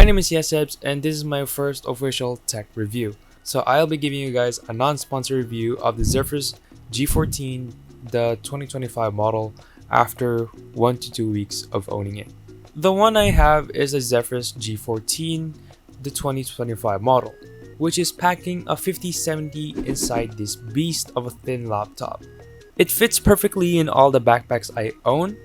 My name is Yesebs and this is my first official tech review. So I'll be giving you guys a non-sponsored review of the Zephyrus G14, the 2025 model, after 1 to 2 weeks of owning it. The one I have is a Zephyrus G14, the 2025 model, which is packing a 5070 inside this beast of a thin laptop. It fits perfectly in all the backpacks I own,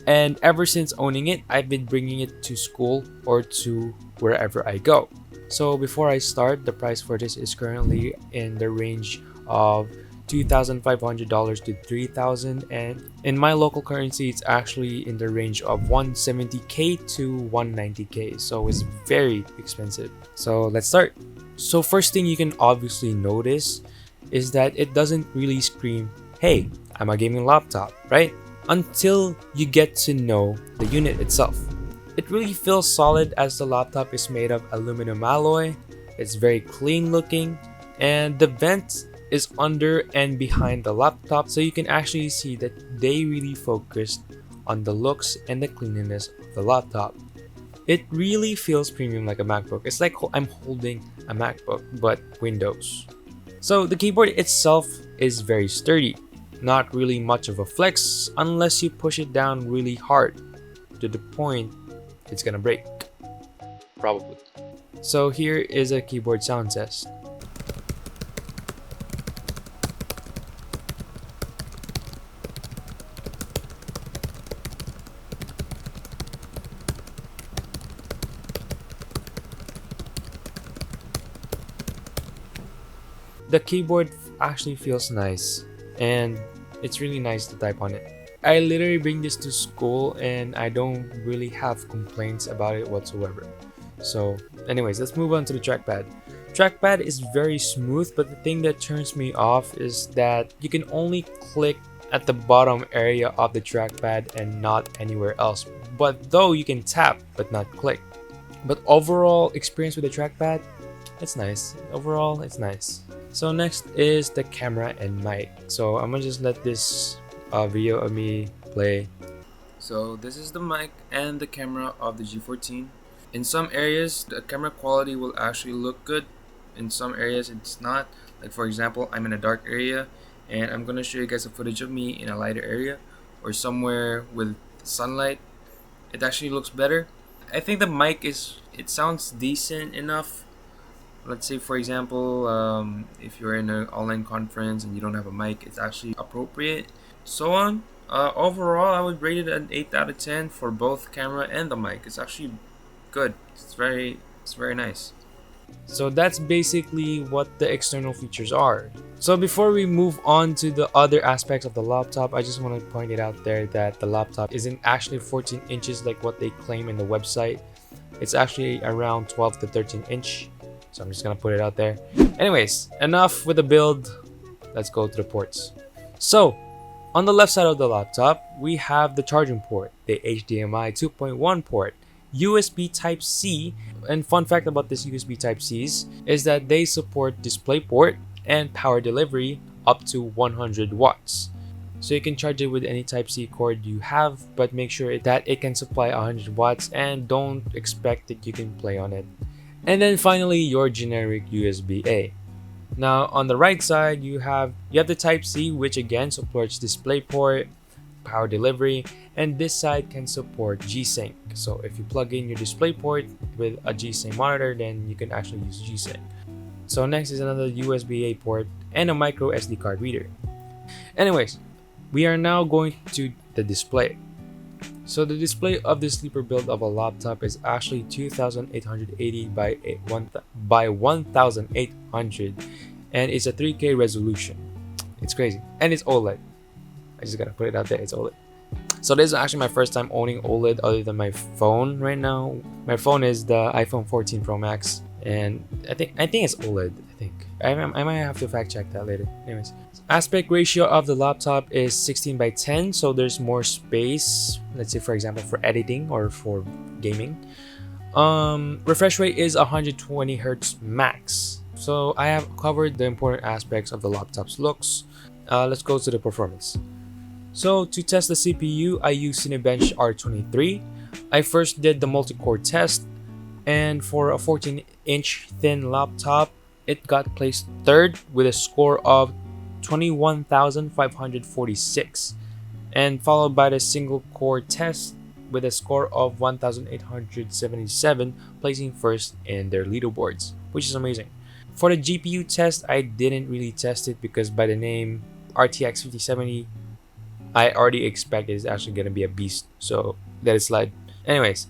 and ever since owning it, I've been bringing it to school or to wherever I go. So before I start, the price for this is currently in the range of $2,500 to $3,000, and in my local currency it's actually in the range of $170k to $190k, so it's very expensive. So let's start. So first thing you can obviously notice is that it doesn't really scream, "Hey, I'm a gaming laptop," right? Until you get to know the unit itself. It really feels solid as the laptop is made of aluminum alloy. It's very clean looking, and the vent is under and behind the laptop, so you can actually see that they really focused on the looks and the cleanliness of the laptop. It really feels premium, like a MacBook. It's like I'm holding a MacBook but Windows. So the keyboard itself is very sturdy. Not really much of a flex unless you push it down really hard to the point it's gonna break, probably. So here is a keyboard sound test. The keyboard actually feels nice, and it's really nice to type on it. I literally bring this to school and I don't really have complaints about it whatsoever. So anyways, let's move on to the trackpad. Trackpad is very smooth, but the thing that turns me off is that you can only click at the bottom area of the trackpad and not anywhere else. But though you can tap but not click. But overall experience with the trackpad, it's nice. Overall, it's nice. So next is the camera and mic. So I'm gonna just let this video of me play. So this is the mic and the camera of the G14. In some areas, the camera quality will actually look good. In some areas, it's not. Like for example, I'm in a dark area, and I'm gonna show you guys a footage of me in a lighter area or somewhere with sunlight. It actually looks better. I think the mic it sounds decent enough. Let's say for example, if you're in an online conference and you don't have a mic, it's actually appropriate. So on. Overall, I would rate it an 8 out of 10 for both camera and the mic. It's actually good. It's very nice. So that's basically what the external features are. So before we move on to the other aspects of the laptop, I just want to point it out there that the laptop isn't actually 14 inches like what they claim in the website. It's actually around 12 to 13 inch. So I'm just gonna put it out there. Anyways, enough with the build. Let's go to the ports. So on the left side of the laptop, we have the charging port, the HDMI 2.1 port, USB Type-C, and fun fact about this USB Type-Cs is that they support DisplayPort and power delivery up to 100 watts. So you can charge it with any Type-C cord you have, but make sure that it can supply 100 watts and don't expect that you can play on it. And then finally, your generic USB-A. Now on the right side, you have the Type-C, which again supports DisplayPort, power delivery, and this side can support G-Sync. So if you plug in your DisplayPort with a G-Sync monitor, then you can actually use G-Sync. So next is another USB-A port and a micro SD card reader. Anyways, we are now going to the display. So the display of the sleeper build of a laptop is actually 2880 by 1800, and it's a 3K resolution. It's crazy, and it's OLED. I just gotta put it out there, it's OLED. So this is actually my first time owning OLED other than my phone right now. My phone is the iPhone 14 Pro Max, and I think it's OLED. I might have to fact check that later. Anyways, aspect ratio of the laptop is 16 by 10, so there's more space. Let's say for example for editing or for gaming. Refresh rate is 120 Hertz max. So I have covered the important aspects of the laptop's looks. Let's go to the performance. So to test the CPU, I use Cinebench R23. I first did the multi-core test, And for a 14-inch thin laptop, it got placed third with a score of 21,546, and followed by the single core test with a score of 1,877, placing first in their leaderboards, which is amazing. For the GPU test, I didn't really test it because by the name RTX 5070, I already expect it's actually gonna be a beast, so let it slide. Anyways,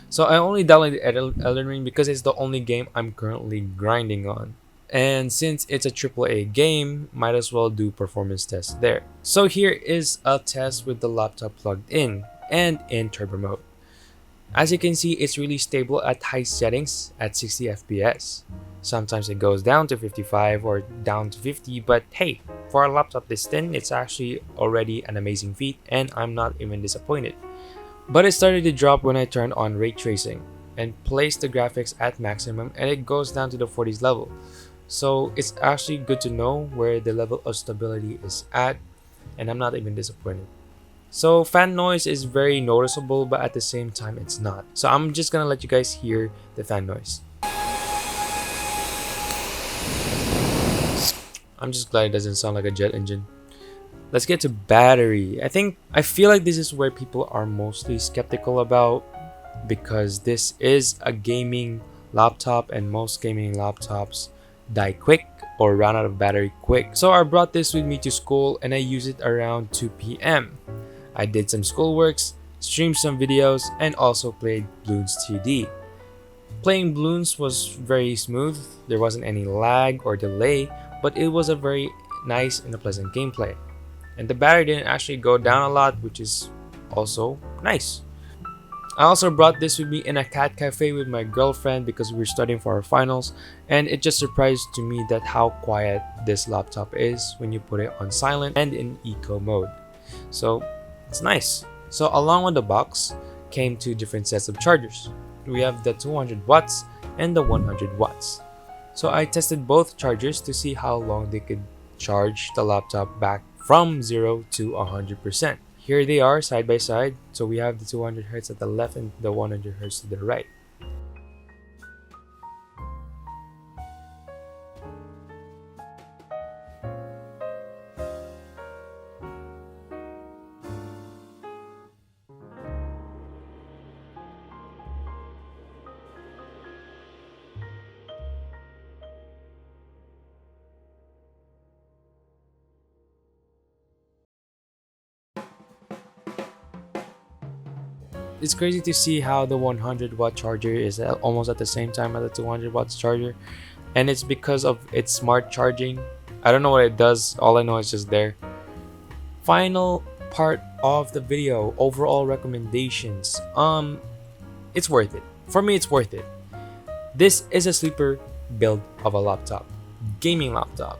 so I only downloaded Elden Ring because it's the only game I'm currently grinding on. And since it's a AAA game, might as well do performance tests there. So here is a test with the laptop plugged in and in turbo mode. As you can see, it's really stable at high settings at 60 FPS. Sometimes it goes down to 55 or down to 50, but hey, for a laptop this thin, it's actually already an amazing feat and I'm not even disappointed. But it started to drop when I turned on ray tracing and placed the graphics at maximum, and it goes down to the 40s level. So it's actually good to know where the level of stability is at, and I'm not even disappointed. So fan noise is very noticeable, but at the same time it's not. So I'm just gonna let you guys hear the fan noise. I'm just glad it doesn't sound like a jet engine. Let's get to battery. I feel like this is where people are mostly skeptical about, because this is a gaming laptop and most gaming laptops die quick or run out of battery quick. So I brought this with me to school and I used it around 2 p.m. I did some schoolworks, streamed some videos, and also played Bloons TD. Playing Bloons was very smooth, there wasn't any lag or delay, but it was a very nice and a pleasant gameplay. And the battery didn't actually go down a lot, which is also nice. I also brought this with me in a cat cafe with my girlfriend because we were studying for our finals, and it just surprised to me that how quiet this laptop is when you put it on silent and in eco mode. So it's nice. So along with the box came two different sets of chargers. We have the 200 watts and the 100 watts. So I tested both chargers to see how long they could charge the laptop back from 0 to 100%. Here they are side by side. So we have the 200 Hz at the left and the 100 Hz to the right. It's crazy to see how the 100-watt charger is almost at the same time as the 200 watts charger, and it's because of its smart charging. I don't know what it does, all I know is just there. Final part of the video, overall recommendations. It's worth it. For me, it's worth it. This is a sleeper build of a laptop, gaming laptop.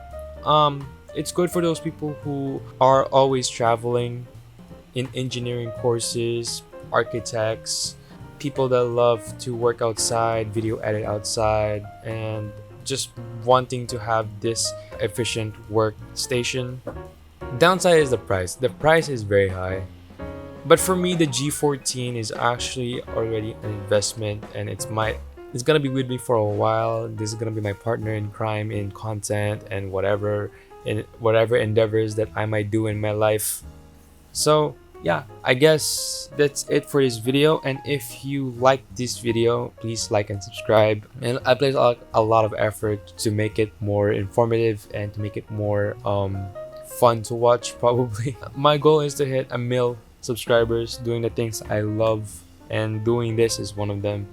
It's good for those people who are always traveling, in engineering courses, architects, people that love to work outside, video edit outside, and just wanting to have this efficient workstation. Downside is the price. The price is very high. But for me, the G14 is actually already an investment, and it's gonna be with me for a while. This is gonna be my partner in crime in content and whatever endeavors that I might do in my life. So yeah, I guess that's it for this video, and if you like this video, please like and subscribe. And I place a lot of effort to make it more informative and to make it more fun to watch, probably. My goal is to hit 1 million subscribers doing the things I love, and doing this is one of them.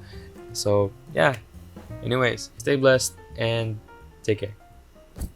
So yeah, anyways, stay blessed and take care.